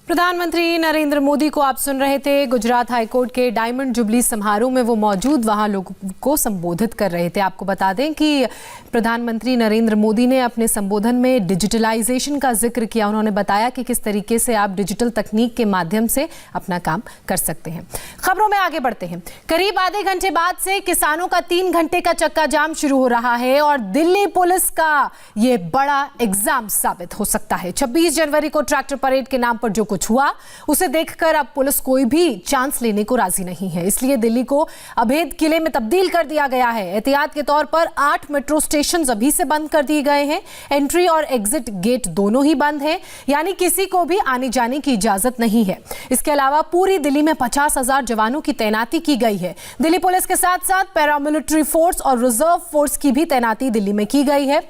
प्रधानमंत्री नरेंद्र मोदी को आप सुन रहे थे। गुजरात हाईकोर्ट के डायमंड जुबली समारोह में वो मौजूद वहां लोगों को संबोधित कर रहे थे। आपको बता दें कि प्रधानमंत्री नरेंद्र मोदी ने अपने संबोधन में डिजिटलाइजेशन का जिक्र किया। उन्होंने बताया कि किस तरीके से आप डिजिटल तकनीक के माध्यम से अपना काम कर सकते हैं। खबरों में आगे बढ़ते हैं। करीब आधे घंटे बाद से किसानों का 3 घंटे का चक्का जाम शुरू हो रहा है और दिल्ली पुलिस का ये बड़ा एग्जाम साबित हो सकता है। 26 जनवरी को ट्रैक्टर परेड के नाम पर जो कुछ हुआ उसे देखकर अब पुलिस कोई भी चांस लेने को राजी नहीं है। इसलिए दिल्ली को अभेद किले में तब्दील कर दिया गया है। एहतियात के तौर पर 8 मेट्रो स्टेशन अभी से बंद कर दिए गए हैं। एंट्री और एग्जिट गेट दोनों ही बंद हैं, यानी किसी को भी आने जाने की इजाजत नहीं है। इसके अलावा पूरी दिल्ली में 50,000 जवानों की तैनाती की गई है। दिल्ली पुलिस के साथ साथ पैरामिलिट्री फोर्स और रिजर्व फोर्स की भी तैनाती दिल्ली में की गई है।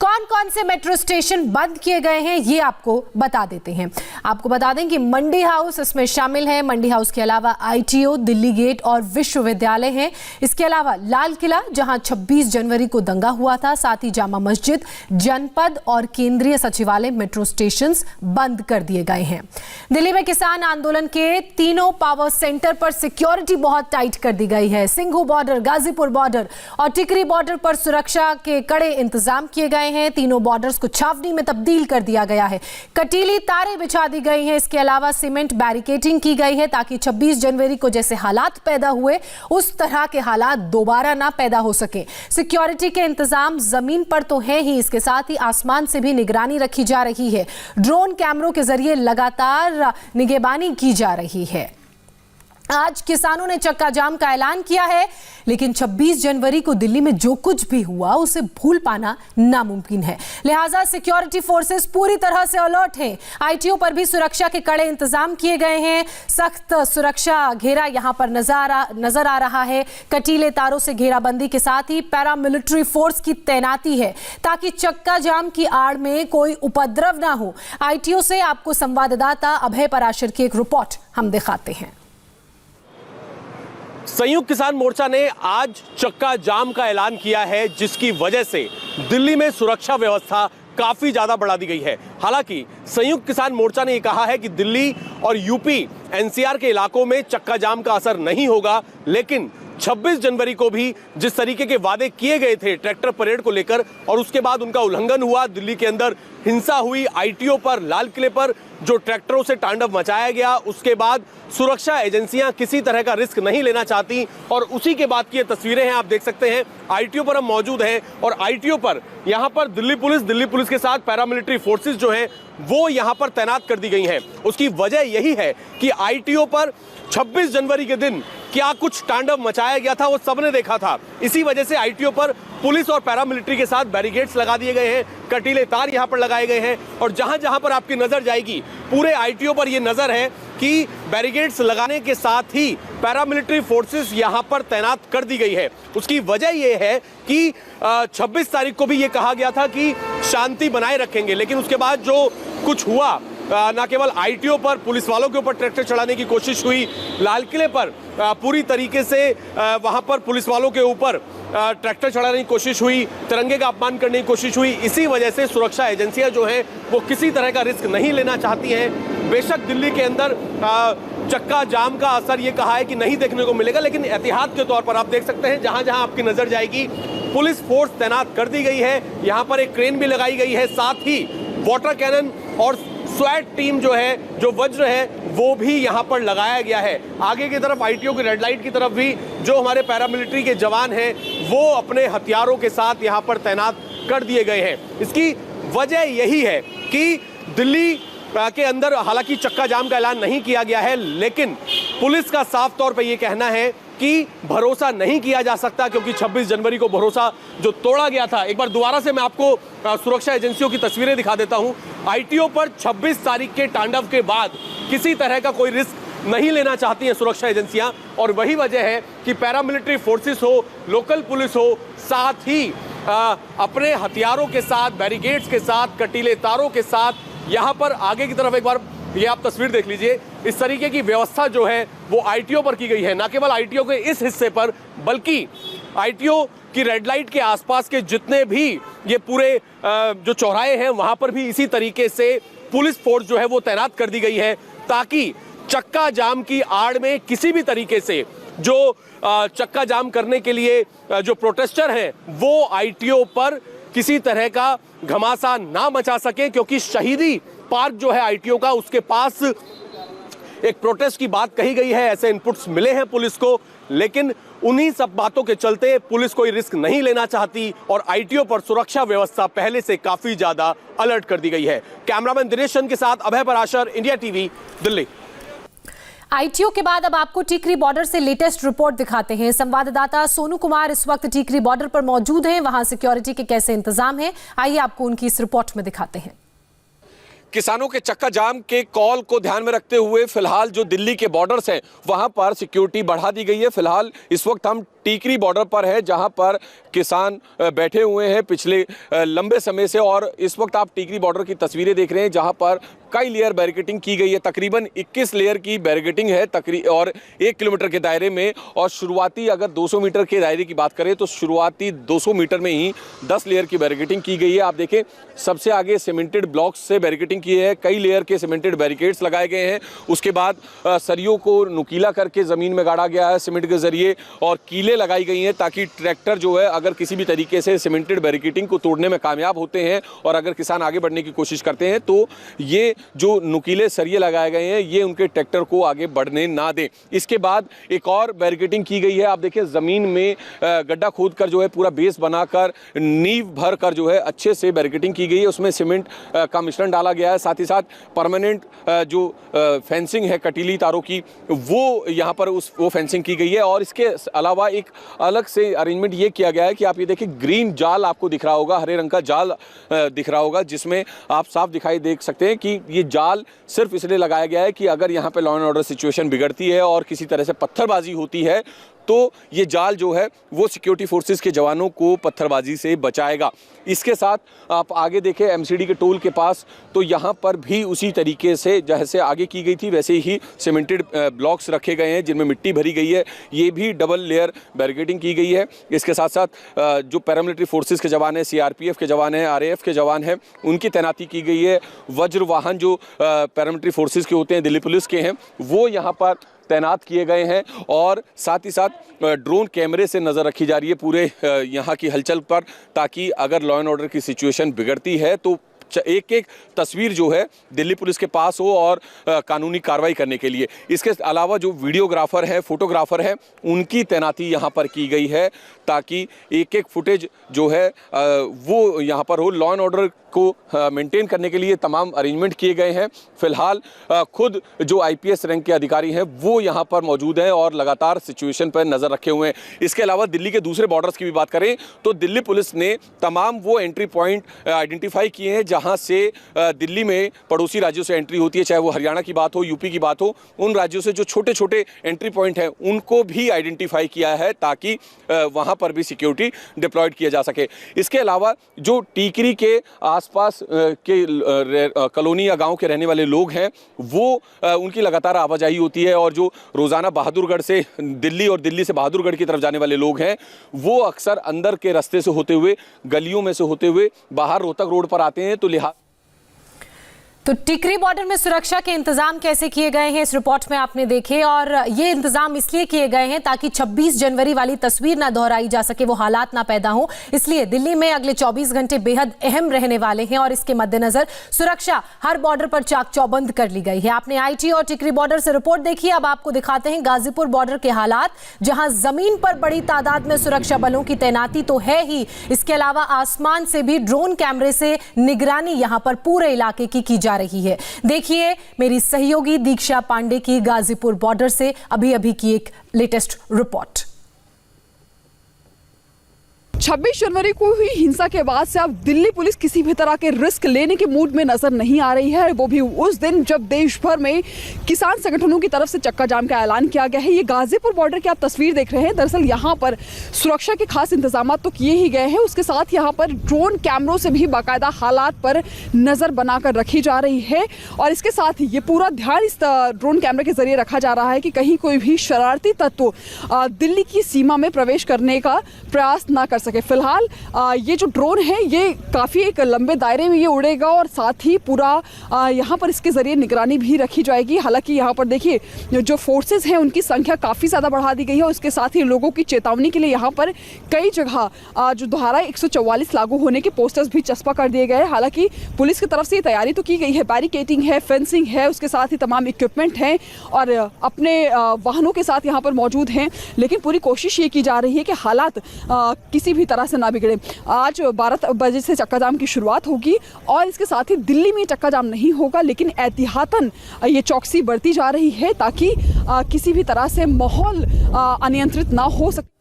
कौन कौन से मेट्रो स्टेशन बंद किए गए हैं ये आपको बता देते हैं। आपको बता दें कि मंडी हाउस इसमें शामिल है। मंडी हाउस के अलावा आईटीओ, दिल्ली गेट और विश्वविद्यालय हैं। इसके अलावा लाल किला जहां 26 जनवरी को दंगा हुआ था, साथ ही जामा मस्जिद, जनपद और केंद्रीय सचिवालय मेट्रो स्टेशन बंद कर दिए गए हैं। दिल्ली में किसान आंदोलन के तीनों पावर सेंटर पर सिक्योरिटी बहुत टाइट कर दी गई है। सिंघू बॉर्डर, गाजीपुर बॉर्डर और टिकरी बॉर्डर पर सुरक्षा के कड़े इंतजाम किए गए हैं। तीनों बॉर्डर्स को छावनी में तब्दील कर दिया गया है। कटीली तारें बिछा दी गई हैं। इसके अलावा सीमेंट बैरिकेडिंग की गई है ताकि 26 जनवरी को जैसे हालात पैदा हुए उस तरह के हालात दोबारा ना पैदा हो सके। सिक्योरिटी के इंतजाम जमीन पर तो है ही, इसके साथ ही आसमान से भी निगरानी रखी जा रही है। ड्रोन कैमरों के जरिए लगातार निगरानी की जा रही है। आज किसानों ने चक्का जाम का ऐलान किया है, लेकिन 26 जनवरी को दिल्ली में जो कुछ भी हुआ उसे भूल पाना नामुमकिन है। लिहाजा सिक्योरिटी फोर्सेस पूरी तरह से अलर्ट हैं। आईटीओ पर भी सुरक्षा के कड़े इंतजाम किए गए हैं। सख्त सुरक्षा घेरा यहां पर नजर आ रहा है। कटीले तारों से घेराबंदी के साथ ही पैरामिलिट्री फोर्स की तैनाती है ताकि चक्का जाम की आड़ में कोई उपद्रव ना हो। आईटीओ से आपको संवाददाता अभय पराशर की एक रिपोर्ट हम दिखाते हैं। संयुक्त किसान मोर्चा ने आज चक्का जाम का ऐलान किया है, जिसकी वजह से दिल्ली में सुरक्षा व्यवस्था काफी ज्यादा बढ़ा दी गई है। हालांकि संयुक्त किसान मोर्चा ने यह कहा है कि दिल्ली और यूपी एनसीआर के इलाकों में चक्का जाम का असर नहीं होगा, लेकिन 26 जनवरी को भी जिस तरीके के वादे किए गए थे ट्रैक्टर परेड को लेकर और उसके बाद उनका उल्लंघन हुआ, दिल्ली के अंदर हिंसा हुई, आईटीओ पर, लाल किले पर जो ट्रैक्टरों से तांडव मचाया गया, उसके बाद सुरक्षा एजेंसियां किसी तरह का रिस्क नहीं लेना चाहती और उसी के बाद की ये तस्वीरें हैं। आप देख सकते हैं आईटीओ पर हम मौजूद हैं और आईटीओ पर यहां पर दिल्ली पुलिस के साथ पैरामिलिट्री फोर्सेस जो हैं वो यहां पर तैनात कर दी गई हैं। उसकी वजह यही है कि आईटीओ पर 26 जनवरी के दिन क्या कुछ तांडव मचाया गया था वो सबने देखा था। इसी वजह से आईटीओ पर पुलिस और पैरामिलिट्री के साथ बैरिकेड्स लगा दिए गए हैं, कटीले तार यहां पर लगाए गए हैं और जहां जहां पर आपकी नजर जाएगी पूरे आईटीओ पर यह नजर है कि बैरिकेड्स लगाने के साथ ही पैरामिलिट्री फोर्सेस यहां पर तैनात कर दी गई है। उसकी वजह यह है कि 26 तारीख को भी ये कहा गया था कि शांति बनाए रखेंगे, लेकिन उसके बाद जो कुछ हुआ, न केवल आईटीओ पर पुलिस वालों के ऊपर ट्रैक्टर चढ़ाने की कोशिश हुई, लाल किले पर पूरी तरीके से वहां पर पुलिस वालों के ऊपर ट्रैक्टर चढ़ाने की कोशिश हुई, तिरंगे का अपमान करने की कोशिश हुई। इसी वजह से सुरक्षा एजेंसियां जो हैं वो किसी तरह का रिस्क नहीं लेना चाहती हैं। बेशक दिल्ली के अंदर चक्का जाम का असर ये कहा है कि नहीं देखने को मिलेगा, लेकिन एहतियात के तौर पर आप देख सकते हैं जहां जहां आपकी नजर जाएगी पुलिस फोर्स तैनात कर दी गई है। यहाँ पर एक क्रेन भी लगाई गई है, साथ ही वाटर कैनन और स्वैट टीम जो है, जो वज्र है, वो भी यहाँ पर लगाया गया है। आगे की तरफ आईटीओ की रेड लाइट की तरफ भी जो हमारे पैरामिलिट्री के जवान हैं वो अपने हथियारों के साथ यहाँ पर तैनात कर दिए गए हैं। इसकी वजह यही है कि दिल्ली के अंदर हालांकि चक्का जाम का ऐलान नहीं किया गया है, लेकिन पुलिस का साफ तौर पर यह कहना है कि भरोसा नहीं किया जा सकता, क्योंकि 26 जनवरी को भरोसा जो तोड़ा गया था। एक बार दोबारा से मैं आपको सुरक्षा एजेंसियों की तस्वीरें दिखा देता हूं। आईटीओ पर 26 तारीख के तांडव के बाद किसी तरह का कोई रिस्क नहीं लेना चाहती हैं सुरक्षा एजेंसियां और वही वजह है कि पैरामिलिट्री फोर्सेस हो, लोकल पुलिस हो, साथ ही अपने हथियारों के साथ, बैरिकेड्स के साथ, कटीले तारों के साथ यहाँ पर आगे की तरफ एक बार ये आप तस्वीर देख लीजिए। इस तरीके की व्यवस्था जो है वो आईटीओ पर की गई है, न केवल आईटीओ के इस हिस्से पर बल्कि आईटीओ की रेड लाइट के आसपास के जितने भी ये पूरे जो चौराहे हैं वहां पर भी इसी तरीके से पुलिस फोर्स जो है वो तैनात कर दी गई है। ताकि चक्का जाम की आड़ में किसी भी तरीके से जो चक्का जाम करने के लिए जो प्रोटेस्टर हैं वो आईटीओ पर किसी तरह का घमासान ना मचा सके, क्योंकि शहीदी पार्क जो है आईटीओ का, उसके पास एक प्रोटेस्ट की बात कही गई है, ऐसे इनपुट्स मिले हैं पुलिस को, लेकिन उन्हीं सब बातों के चलते पुलिस कोई रिस्क नहीं लेना चाहती और आईटीओ पर सुरक्षा व्यवस्था पहले से काफी ज्यादा अलर्ट कर दी गई है। कैमरामैन दिनेश चंद के साथ Abhay Parashar, India TV, Delhi. ITO के बाद अब आपको टीकरी बॉर्डर से लेटेस्ट रिपोर्ट दिखाते हैं। संवाददाता सोनू कुमार इस वक्त टीकरी बॉर्डर पर मौजूद हैं। वहां सिक्योरिटी के कैसे इंतजाम हैं, आइए आपको उनकी इस रिपोर्ट में दिखाते हैं। किसानों के चक्का जाम के कॉल को ध्यान में रखते हुए फिलहाल जो दिल्ली के बॉर्डर्स हैं वहां पर सिक्योरिटी बढ़ा दी गई है। फिलहाल इस वक्त हम टीकरी बॉर्डर पर है जहां पर किसान बैठे हुए हैं पिछले लंबे समय से, और इस वक्त आप टीकरी बॉर्डर की तस्वीरें देख रहे हैं जहां पर कई लेयर बैरिकेटिंग की गई है। तकरीबन 21 लेयर की बैरिकेटिंग है और 1 किलोमीटर के दायरे में, और शुरुआती अगर 200 मीटर के दायरे की बात करें तो शुरुआती 200 मीटर में ही 10 लेयर की बैरिकेटिंग की गई है। आप देखें सबसे आगे सीमेंटेड ब्लॉक्स से बैरिकेटिंग की है, कई लेयर के सीमेंटेड बैरिकेड्स लगाए गए हैं। उसके बाद सरियों को नुकीला करके ज़मीन में गाड़ा गया है सीमेंट के जरिए, और कीलें लगाई गई हैं ताकि ट्रैक्टर जो है अगर किसी भी तरीके से सीमेंटेड बैरिकेटिंग को तोड़ने में कामयाब होते हैं और अगर किसान आगे बढ़ने की कोशिश करते हैं तो ये जो नुकीले सरिये लगाए गए हैं ये उनके ट्रैक्टर को आगे बढ़ने ना दें। इसके बाद एक और बैरिकेटिंग की गई है। आप देखिए ज़मीन में गड्ढा खोदकर जो है पूरा बेस बनाकर नींव भर कर जो है अच्छे से बैरिकेटिंग की गई है। उसमें सीमेंट का मिश्रण डाला गया है, साथ ही साथ परमानेंट जो फेंसिंग है कटीली तारों की वो यहाँ पर वो फेंसिंग की गई है। और इसके अलावा एक अलग से अरेंजमेंट ये किया गया है कि आप ये देखिए ग्रीन जाल आपको दिख रहा होगा, हरे रंग का जाल दिख रहा होगा, जिसमें आप साफ दिखाई देख सकते हैं कि ये जाल सिर्फ इसलिए लगाया गया है कि अगर यहाँ पे लॉ एंड ऑर्डर सिचुएशन बिगड़ती है और किसी तरह से पत्थरबाजी होती है तो ये जाल जो है वो सिक्योरिटी फोर्सेस के जवानों को पत्थरबाजी से बचाएगा। इसके साथ आप आगे देखें एमसीडी के टोल के पास, तो यहाँ पर भी उसी तरीके से जैसे आगे की गई थी वैसे ही सीमेंटेड ब्लॉक्स रखे गए हैं जिनमें मिट्टी भरी गई है। ये भी डबल लेयर बैरिकेडिंग की गई है। इसके साथ साथ जो पैरामिलिट्री फोर्सेस के जवान हैं, सीआरपीएफ के जवान हैं, आरएएफ के जवान हैं, उनकी तैनाती की गई है। वज्र वाहन जो पैरामिलिट्री फोर्सेस के होते हैं, दिल्ली पुलिस के हैं, वो यहाँ पर तैनात किए गए हैं। और साथ ही साथ ड्रोन कैमरे से नज़र रखी जा रही है पूरे यहाँ की हलचल पर, ताकि अगर लॉ एंड ऑर्डर की सिचुएशन बिगड़ती है तो एक एक तस्वीर जो है दिल्ली पुलिस के पास हो और कानूनी कार्रवाई करने के लिए। इसके अलावा जो वीडियोग्राफर हैं, फोटोग्राफर हैं, उनकी तैनाती यहाँ पर की गई है ताकि एक एक फुटेज जो है वो यहाँ पर हो। लॉ एंड ऑर्डर को मेंटेन करने के लिए तमाम अरेंजमेंट किए गए हैं। फिलहाल खुद जो आईपीएस रैंक के अधिकारी हैं वो यहाँ पर मौजूद हैं और लगातार सिचुएशन पर नज़र रखे हुए हैं। इसके अलावा दिल्ली के दूसरे बॉर्डर्स की भी बात करें तो दिल्ली पुलिस ने तमाम वो एंट्री पॉइंट आइडेंटिफाई किए हैं जहाँ से दिल्ली में पड़ोसी राज्यों से एंट्री होती है, चाहे वो हरियाणा की बात हो, यूपी की बात हो, उन राज्यों से जो छोटे छोटे एंट्री पॉइंट हैं उनको भी आइडेंटिफाई किया है ताकि वहाँ पर भी सिक्योरिटी डिप्लॉयड किया जा सके। इसके अलावा जो टीकरी के आसपास के कॉलोनी या गांव के रहने वाले लोग हैं वो उनकी लगातार आवाजाही होती है, और जो रोज़ाना बहादुरगढ़ से दिल्ली और दिल्ली से बहादुरगढ़ की तरफ जाने वाले लोग हैं वो अक्सर अंदर के रास्ते से होते हुए, गलियों में से होते हुए बाहर रोहतक रोड पर आते हैं। तो टिकरी बॉर्डर में सुरक्षा के इंतजाम कैसे किए गए हैं इस रिपोर्ट में आपने देखे, और ये इंतजाम इसलिए किए गए हैं ताकि 26 जनवरी वाली तस्वीर ना दोहराई जा सके, वो हालात ना पैदा हो। इसलिए दिल्ली में अगले 24 घंटे बेहद अहम रहने वाले हैं और इसके मद्देनजर सुरक्षा हर बॉर्डर पर चाक चौबंद कर ली गई है। आपने आईटी और टिकरी बॉर्डर से रिपोर्ट देखी, अब आपको दिखाते हैं गाजीपुर बॉर्डर के हालात, जहां जमीन पर बड़ी तादाद में सुरक्षा बलों की तैनाती तो है ही, इसके अलावा आसमान से भी ड्रोन कैमरे से निगरानी यहां पर पूरे इलाके की जा रही है। देखिए मेरी सहयोगी दीक्षा पांडे की गाजीपुर बॉर्डर से अभी की एक लेटेस्ट रिपोर्ट। 26 जनवरी को हुई हिंसा के बाद से अब दिल्ली पुलिस किसी भी तरह के रिस्क लेने के मूड में नजर नहीं आ रही है, वो भी उस दिन जब देश भर में किसान संगठनों की तरफ से चक्का जाम का ऐलान किया गया है। ये गाजीपुर बॉर्डर की आप तस्वीर देख रहे हैं। दरअसल यहाँ पर सुरक्षा के खास इंतजाम तो किए ही गए हैं, उसके साथ यहाँ पर ड्रोन कैमरों से भी बाकायदा हालात पर नजर बनाकर रखी जा रही है, और इसके साथ ही ये पूरा ध्यान इस ड्रोन कैमरे के जरिए रखा जा रहा है कि कहीं कोई भी शरारती तत्व दिल्ली की सीमा में प्रवेश करने का प्रयास ना कर सके। फिलहाल ये जो ड्रोन है ये काफ़ी एक लंबे दायरे में ये उड़ेगा और साथ ही पूरा यहाँ पर इसके ज़रिए निगरानी भी रखी जाएगी। हालांकि यहाँ पर देखिए जो फोर्सेस हैं उनकी संख्या काफ़ी ज़्यादा बढ़ा दी गई है और इसके साथ ही लोगों की चेतावनी के लिए यहाँ पर कई जगह जो धारा 144 लागू होने के पोस्टर्स भी चस्पा कर दिए गए। हालांकि पुलिस की तरफ से ये तैयारी तो की गई है, बैरिकेडिंग है, फेंसिंग है, उसके साथ ही तमाम इक्विपमेंट हैं और अपने वाहनों के साथ यहाँ पर मौजूद हैं, लेकिन पूरी कोशिश ये की जा रही है कि हालात किसी भी तरह से ना बिगड़े। आज 12 बजे से चक्का जाम की शुरुआत होगी और इसके साथ ही दिल्ली में चक्का जाम नहीं होगा, लेकिन एहतियातन ये चौकसी बढ़ती जा रही है ताकि किसी भी तरह से माहौल अनियंत्रित ना हो सके।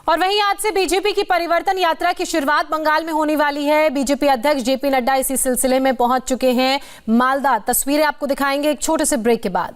और वहीं आज से बीजेपी की परिवर्तन यात्रा की शुरुआत बंगाल में होने वाली है। बीजेपी अध्यक्ष जेपी नड्डा इसी सिलसिले में पहुंच चुके हैं मालदा। तस्वीरें आपको दिखाएंगे एक छोटे से ब्रेक के बाद।